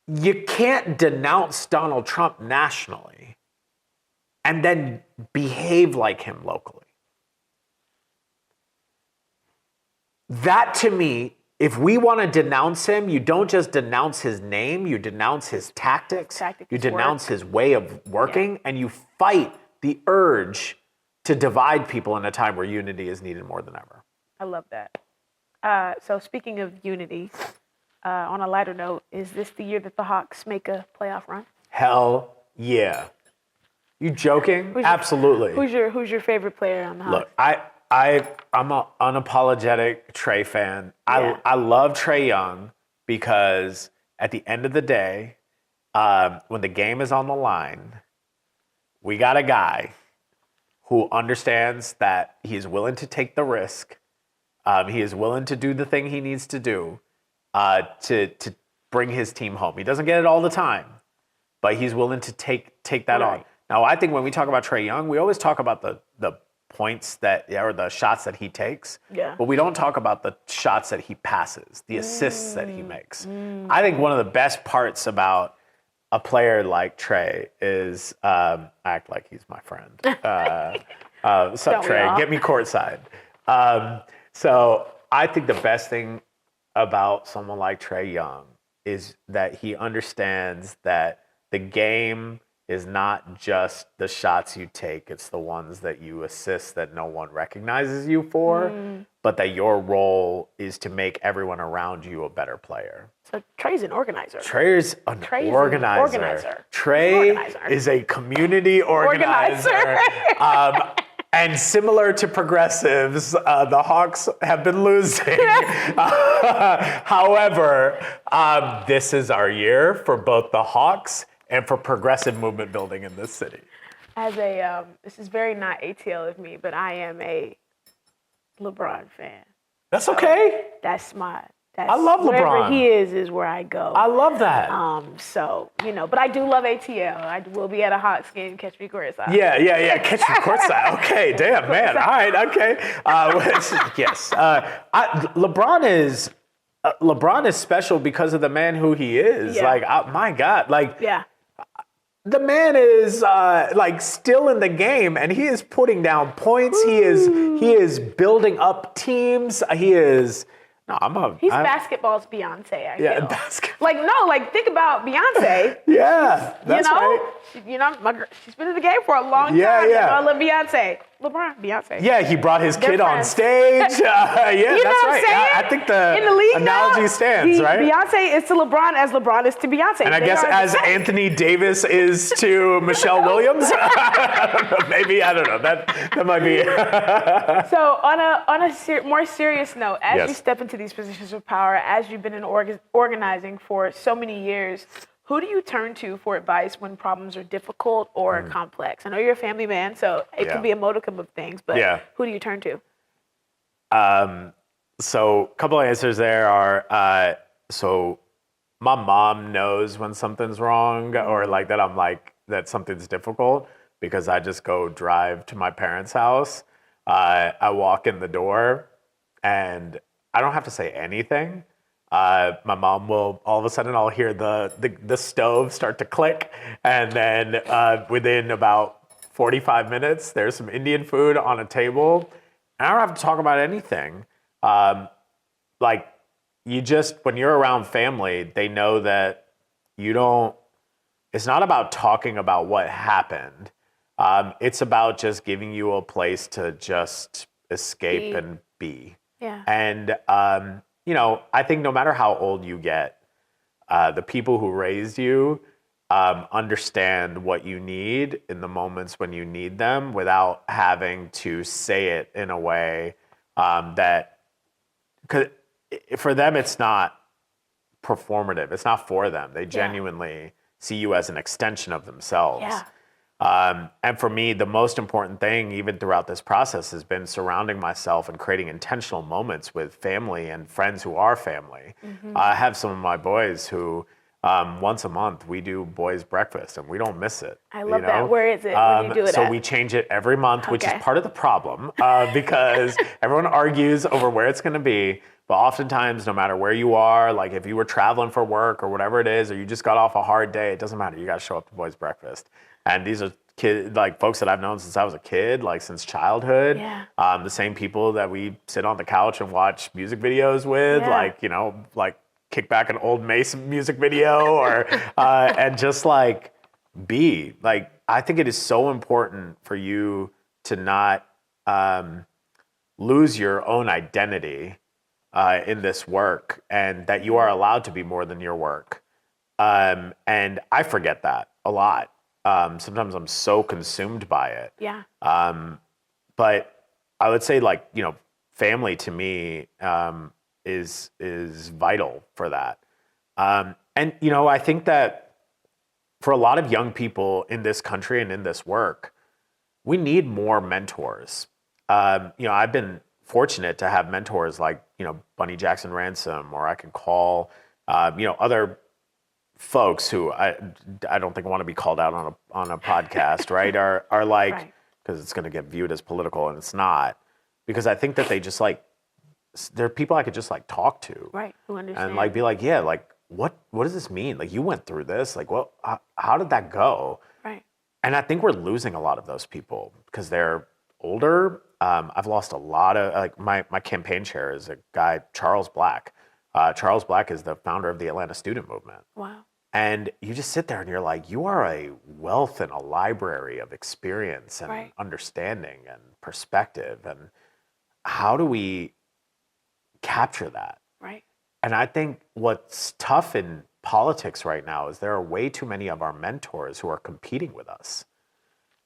you can't denounce Donald Trump nationally and then behave like him locally. That to me, if we want to denounce him, you don't just denounce his name, you denounce his tactics, you denounce his way of working, and you fight the urge to divide people in a time where unity is needed more than ever. I love that. So speaking of unity, on a lighter note, is this the year that the Hawks make a playoff run? Hell yeah. You joking? Absolutely. Who's your favorite player on the Hawks? Look, I'm an unapologetic Trae fan. Yeah. I love Trae Young because at the end of the day, when the game is on the line, we got a guy who understands that he is willing to take the risk. He is willing to do the thing he needs to do to bring his team home. He doesn't get it all the time, but he's willing to take that on. Now, I think when we talk about Trae Young, we always talk about the points or the shots that he takes, but we don't talk about the shots that he passes, the assists that he makes. I think one of the best parts about a player like Trae is act like he's my friend. What's up, Trae? Get me courtside. So I think the best thing about someone like Trae Young is that he understands that the game is not just the shots you take, it's the ones that you assist that no one recognizes you for, but that your role is to make everyone around you a better player. So Trae's an organizer. Trae's an organizer. Trae is a community organizer. And similar to progressives, the Hawks have been losing. However, this is our year for both the Hawks and for progressive movement building in this city. This is very not ATL of me, but I am a LeBron fan. That's okay. I love LeBron. Wherever he is where I go. I love that. But I do love ATL. I will be at a Hawks game, catch me courtside. Yeah. Catch me courtside. Okay, damn, man. All right, okay. Yes. LeBron is special because of the man who he is. Yeah. My God. The man is still in the game, and he is putting down points. He is building up teams. He is He's basketball's Beyonce, I feel. Basketball. Think about Beyonce. Yeah, that's right. My girl, she's been in the game for a long time. Yeah. I love Beyonce. LeBron, Beyonce. Yeah, he brought his kid on stage. That's right. I think the analogy stands, right? Beyonce is to LeBron as LeBron is to Beyonce. And I guess as Anthony Davis is to Michelle Williams. Maybe, I don't know. That might be. So on a more serious note, as you step into these positions of power, as you've been in organizing for so many years, who do you turn to for advice when problems are difficult or complex? I know you're a family man, so it can be a modicum of things, but who do you turn to? So a couple of answers there are, so my mom knows when something's wrong or that something's difficult because I just go drive to my parents' house. I walk in the door and I don't have to say anything. My mom will, all of a sudden I'll hear the stove start to click, and then within about 45 minutes, there's some Indian food on a table, and I don't have to talk about anything. When you're around family, they know that it's not about talking about what happened. It's about just giving you a place to just escape and be. Yeah. And, I think no matter how old you get, the people who raised you understand what you need in the moments when you need them without having to say it in a way that, because for them, it's not performative. It's not for them. They genuinely see you as an extension of themselves. Yeah. And for me, the most important thing, even throughout this process, has been surrounding myself and creating intentional moments with family and friends who are family. Mm-hmm. I have some of my boys who, once a month, we do boys' breakfast, and we don't miss it. I love that. Where is it? Where do you do it So we change it every month, which is part of the problem, because everyone argues over where it's going to be. But oftentimes, no matter where you are, like if you were traveling for work or whatever it is, or you just got off a hard day, it doesn't matter. You got to show up to boys' breakfast. And these are folks that I've known since I was a kid, since childhood. Yeah. The same people that we sit on the couch and watch music videos with, kick back an old Mason music video or, and just be. I think it is so important for you to not lose your own identity in this work, and that you are allowed to be more than your work. And I forget that a lot. Sometimes I'm so consumed by it. Yeah. But I would say family to me is vital for that. And I think that for a lot of young people in this country and in this work, we need more mentors. I've been fortunate to have mentors like Bunny Jackson Ransom, or I can call other folks who I don't think want to be called out on a podcast, right? Are because it's going to get viewed as political, and it's not, because I think that they just they're people I could just talk to, right? Who understand and be what does this mean? You went through this, how did that go? Right. And I think we're losing a lot of those people because they're older. I've lost a lot of my campaign chair is a guy, Charles Black. Charles Black is the founder of the Atlanta Student Movement. Wow. And you just sit there and you're you are a wealth and a library of experience and understanding and perspective. And how do we capture that? Right. And I think what's tough in politics right now is there are way too many of our mentors who are competing with us.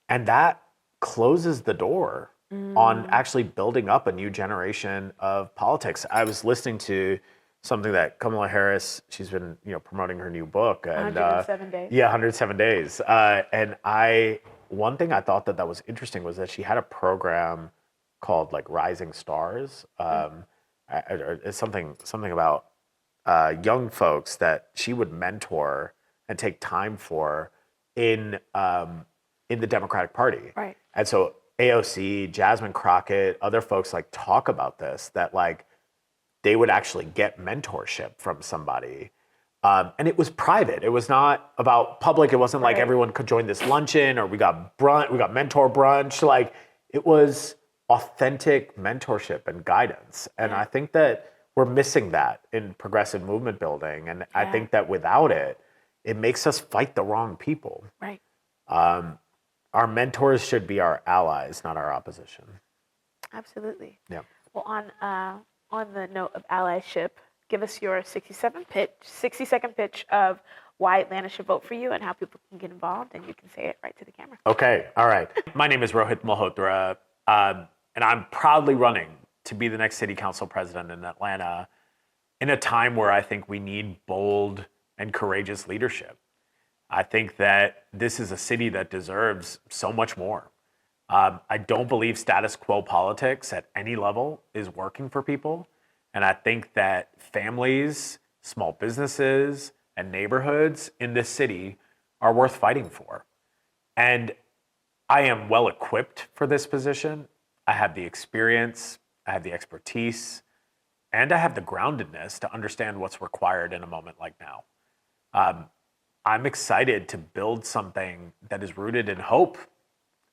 And that closes the door on actually building up a new generation of politics. I was listening to something that Kamala Harris, she's been promoting her new book. And, 107 Days. Yeah, 107 Days. And one thing I thought that was interesting was that she had a program called Rising Stars. It's something about young folks that she would mentor and take time for in the Democratic Party. Right. And so AOC, Jasmine Crockett, other folks talk about this, that they would actually get mentorship from somebody. And it was private. It was not about public. It wasn't everyone could join this luncheon or we got mentor brunch. It was authentic mentorship and guidance. And I think that we're missing that in progressive movement building. And I think that without it, it makes us fight the wrong people. Right. Our mentors should be our allies, not our opposition. Absolutely. Yeah. Well, on the note of allyship, give us your 60-second pitch of why Atlanta should vote for you and how people can get involved, and you can say it right to the camera. Okay. All right. My name is Rohit Malhotra, and I'm proudly running to be the next city council president in Atlanta in a time where I think we need bold and courageous leadership. I think that this is a city that deserves so much more. I don't believe status quo politics at any level is working for people. And I think that families, small businesses, and neighborhoods in this city are worth fighting for. And I am well equipped for this position. I have the experience, I have the expertise, and I have the groundedness to understand what's required in a moment like now. I'm excited to build something that is rooted in hope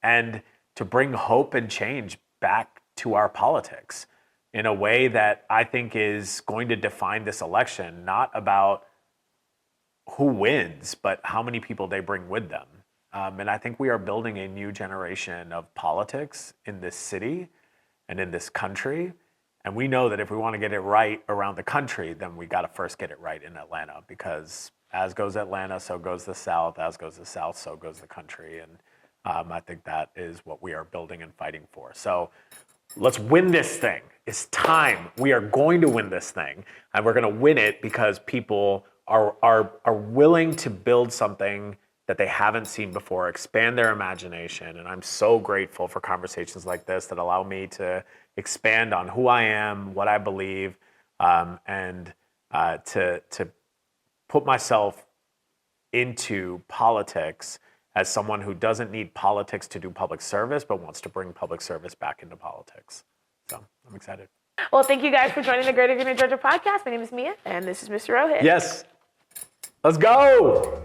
and to bring hope and change back to our politics in a way that I think is going to define this election, not about who wins, but how many people they bring with them. And I think we are building a new generation of politics in this city and in this country. And we know that if we want to get it right around the country, then we got to first get it right in Atlanta, because as goes Atlanta, so goes the South. As goes the South, so goes the country. And I think that is what we are building and fighting for. So let's win this thing. It's time. We are going to win this thing. And we're going to win it because people are willing to build something that they haven't seen before, expand their imagination. And I'm so grateful for conversations like this that allow me to expand on who I am, what I believe, and to put myself into politics as someone who doesn't need politics to do public service, but wants to bring public service back into politics. So I'm excited. Well, thank you guys for joining the Greater Georgia podcast. My name is Mia, and this is Mr. Rohit. Yes. Let's go.